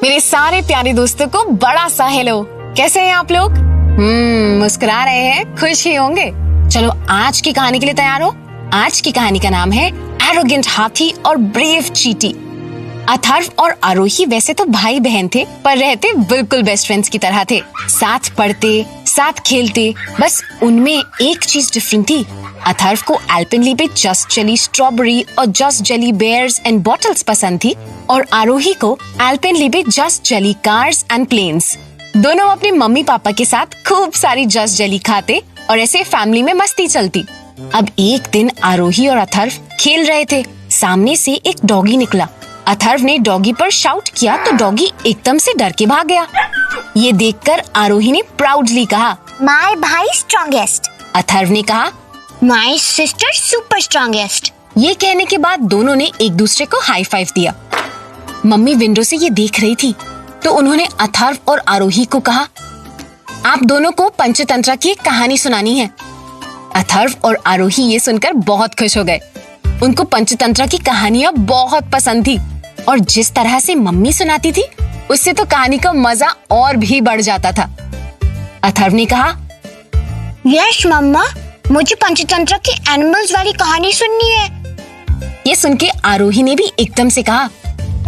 मेरे सारे प्यारे दोस्तों को बड़ा सा हेलो। कैसे हैं आप लोग? मुस्कुरा रहे हैं, खुश ही होंगे। चलो आज की कहानी के लिए तैयार हो। आज की कहानी का नाम है एरोगेंट हाथी और ब्रेव चींटी। अथर्व और आरोही वैसे तो भाई बहन थे, पर रहते बिल्कुल बेस्ट फ्रेंड्स की तरह थे। साथ पढ़ते, साथ खेलते, बस उनमें एक चीज डिफरेंट थी। अथर्व को एल्पेनलीबे जस्ट जेली स्ट्रॉबेरी और just jelly bears and bottles पसंद थी, और आरोही को Alpenliebe just jelly cars and planes. दोनों अपने मम्मी पापा के साथ खूब सारी जस्ट जेली खाते और ऐसे फैमिली में मस्ती चलती। अब एक दिन आरोही और अथर्व खेल रहे थे। सामने से एक डॉगी निकला। अथर्व ने डॉगी पर शाउट किया तो डॉगी एकदम से डर के भाग गया। ये देखकर आरोही ने प्राउडली कहा, माय भाई स्ट्रॉन्गेस्ट। अथर्व ने कहा, माय सिस्टर सुपर स्ट्रॉन्गेस्ट। ये कहने के बाद दोनों ने एक दूसरे को हाई फाइव दिया। मम्मी विंडो से ये देख रही थी तो उन्होंने अथर्व और आरोही को कहा, आप दोनों को पंचतंत्र की एक कहानी सुनानी है। अथर्व और आरोही ये सुनकर बहुत खुश हो गए। उनको पंचतंत्र की कहानियां बहुत पसंद थी, और जिस तरह से मम्मी सुनाती थी उससे तो कहानी का मजा और भी बढ़ जाता था। अथर्व ने कहा, यस मम्मा, मुझे पंचतंत्र की एनिमल्स वाली कहानी सुननी है। ये सुन के आरोही ने भी एकदम से कहा,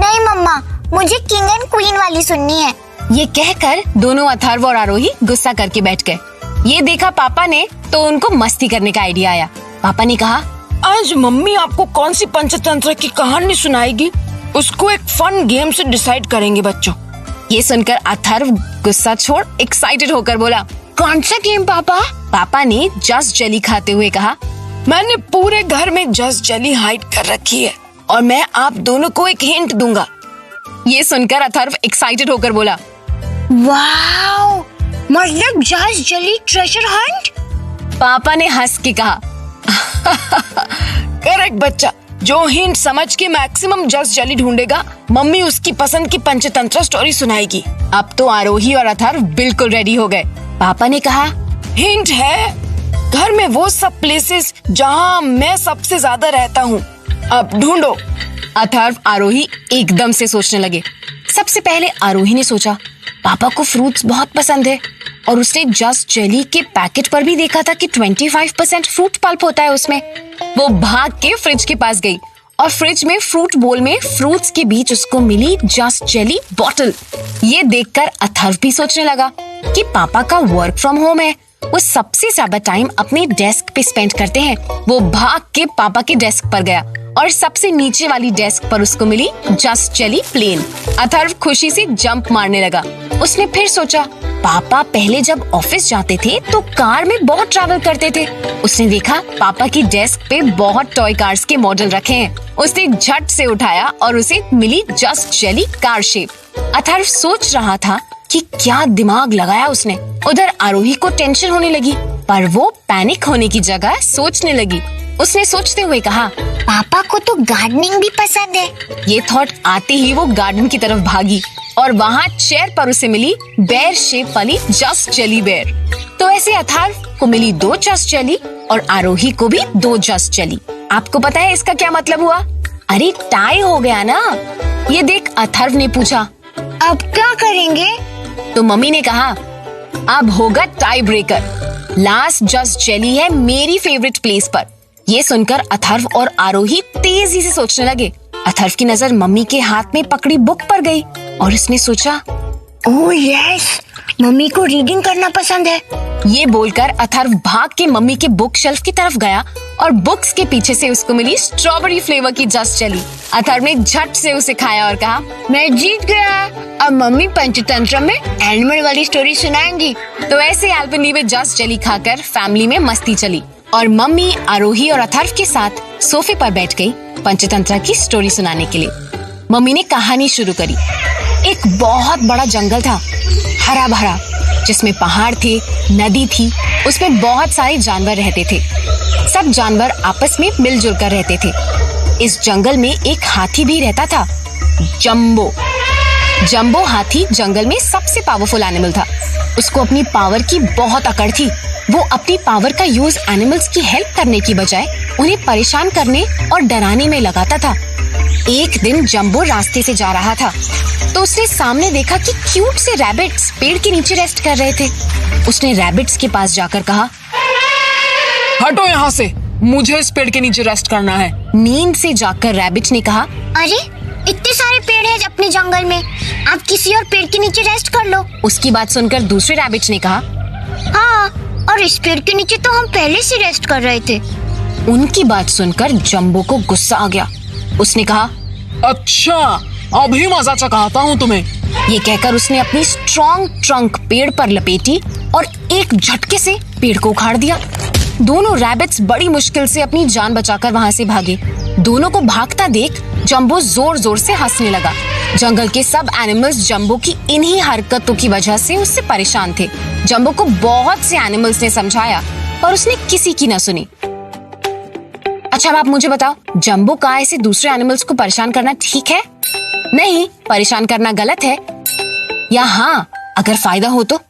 नहीं मम्मा, मुझे किंग एंड क्वीन वाली सुननी है। ये कहकर दोनों अथर्व और आरोही गुस्सा करके बैठ गए। ये देखा पापा ने तो उनको मस्ती करने का आइडिया आया। पापा ने कहा, आज मम्मी आपको कौन सी पंचतंत्र की कहानी सुनाएगी, उसको एक फन गेम से डिसाइड करेंगे बच्चों। ये सुनकर अथर्व गुस्सा छोड़ एक्साइटेड होकर बोला, कौन सा गेम पापा? पापा ने जस्ट जेली खाते हुए कहा, मैंने पूरे घर में जस्ट जेली हाइड कर रखी है और मैं आप दोनों को एक हिंट दूंगा। ये सुनकर अथर्व एक्साइटेड होकर बोला, वाओ, मतलब जस्ट जेली ट्रेजर हंट। पापा ने हंस के कहा, करेक्ट बच्चा, जो हिंट समझ के मैक्सिमम जस्ट जेली ढूंढेगा, मम्मी उसकी पसंद की पंचतंत्र स्टोरी सुनाएगी। अब तो आरोही और अथर्व बिल्कुल रेडी हो गए। पापा ने कहा, हिंट है घर में वो सब प्लेसेस जहाँ मैं सबसे ज्यादा रहता हूँ, अब ढूंढो। अथर्व आरोही एकदम से सोचने लगे। सबसे पहले आरोही ने सोचा, पापा को फ्रूट्स बहुत पसंद है, और उसने जस्ट जेली के पैकेट पर भी देखा था कि 25% फ्रूट पल्प होता है उसमें। वो भाग के फ्रिज के पास गई और फ्रिज में फ्रूट बोल में फ्रूट्स के बीच उसको मिली जस्ट जेली बॉटल। ये देखकर अथर्व भी सोचने लगा कि पापा का वर्क फ्रॉम होम है, वो सबसे ज्यादा टाइम अपने डेस्क पे स्पेंड करते हैं। वो भाग के पापा के डेस्क पर गया और सबसे नीचे वाली डेस्क पर उसको मिली जस्ट जेली प्लेन। अथर्व खुशी से जंप मारने लगा। उसने फिर सोचा, पापा पहले जब ऑफिस जाते थे तो कार में बहुत ट्रैवल करते थे। उसने देखा पापा की डेस्क पे बहुत टॉय कार्स के मॉडल रखे हैं। उसने झट से उठाया और उसे मिली just jelly car shape. Atharva सोच रहा था कि क्या दिमाग लगाया उसने। उधर आरोही को टेंशन होने लगी, पर वो पैनिक होने की जगह सोचने लगी। उसने सोचते हुए कहा, पापा को तो गार्डनिंग भी पसंद है। ये थॉट आते ही वो गार्डन की तरफ भागी और वहाँ चेयर पर उसे मिली बेयर शेप वाली जस्ट जेली बेयर। तो ऐसे अथर्व को मिली 2 जस्ट जेली और आरोही को भी 2 जस्ट जेली। आपको पता है इसका क्या मतलब हुआ? अरे टाई हो गया ना। ये देख अथर्व ने पूछा, अब क्या करेंगे? तो मम्मी ने कहा, अब होगा tie breaker. Last just jelly है मेरी फेवरेट प्लेस पर। ये सुनकर अथर्व और आरोही तेजी से सोचने लगे। अथर्व की नजर मम्मी के हाथ में पकड़ी बुक पर गई और उसने सोचा, ओह यस, मम्मी को रीडिंग करना पसंद है। ये बोलकर अथर्व भाग के मम्मी के बुक शेल्फ की तरफ गया और बुक्स के पीछे से उसको मिली स्ट्रॉबेरी फ्लेवर की जस्ट जेली। अथर्व ने झट से उसे खाया और कहा, मैं जीत गया। अब मम्मी पंचतंत्र में एनिमल वाली स्टोरी सुनाएंगी। तो ऐसे एल्पेनलीबे जस्ट जेली खाकर फैमिली में मस्ती चली और मम्मी आरोही और अथर्व के साथ सोफे पर बैठ गई पंचतंत्र की स्टोरी सुनाने के लिए। मम्मी ने कहानी शुरू करी। एक बहुत बड़ा जंगल था, हरा भरा, जिसमें पहाड़ थे, नदी थी, उसमें बहुत सारे जानवर रहते थे। सब जानवर आपस में मिलजुल कर रहते थे। इस जंगल में एक हाथी भी रहता था, जंबो। जंबो हाथी जंगल में सबसे पावरफुल एनिमल था। उसको अपनी पावर की बहुत अकड़ थी। वो अपनी पावर का यूज एनिमल्स की हेल्प करने की बजाय उन्हें परेशान करने और डराने में लगाता था। एक दिन जंबो रास्ते से जा रहा था तो उसने सामने देखा कि क्यूट से रैबिट्स पेड़ के नीचे रेस्ट कर रहे थे। उसने रैबिट्स के पास जाकर कहा, हटो यहाँ से, मुझे इस पेड़ के नीचे रेस्ट करना है। नींद से जागकर रैबिट ने कहा, अरे इतने सारे पेड़ हैं अपने जंगल में, आप किसी और पेड़ के नीचे रेस्ट कर लो। उसकी बात सुनकर दूसरे रैबिट ने कहा, हाँ, और इस पेड़ के नीचे तो हम पहले से रेस्ट कर रहे थे। उनकी बात सुनकर जंबो को गुस्सा आ गया। उसने कहा, अच्छा, अभी मजा चखाता हूँ तुम्हें। ये कहकर उसने अपनी स्ट्रॉन्ग ट्रंक पेड़ पर लपेटी और एक झटके से पेड़ को उखाड़ दिया। दोनों रैबिट्स बड़ी मुश्किल से अपनी जान बचाकर वहां से भागे। दोनों को भागता देख जंबो जोर जोर से हंसने लगा। जंगल के सब एनिमल्स जंबो की इन्हीं हरकतों की वजह से उससे परेशान थे। जंबो को बहुत से एनिमल्स ने समझाया पर उसने किसी की न सुनी। अच्छा, अब आप मुझे बताओ, जंबो का ऐसे दूसरे एनिमल्स को परेशान करना ठीक है? नहीं, परेशान करना गलत है। या हाँ, अगर फायदा हो तो?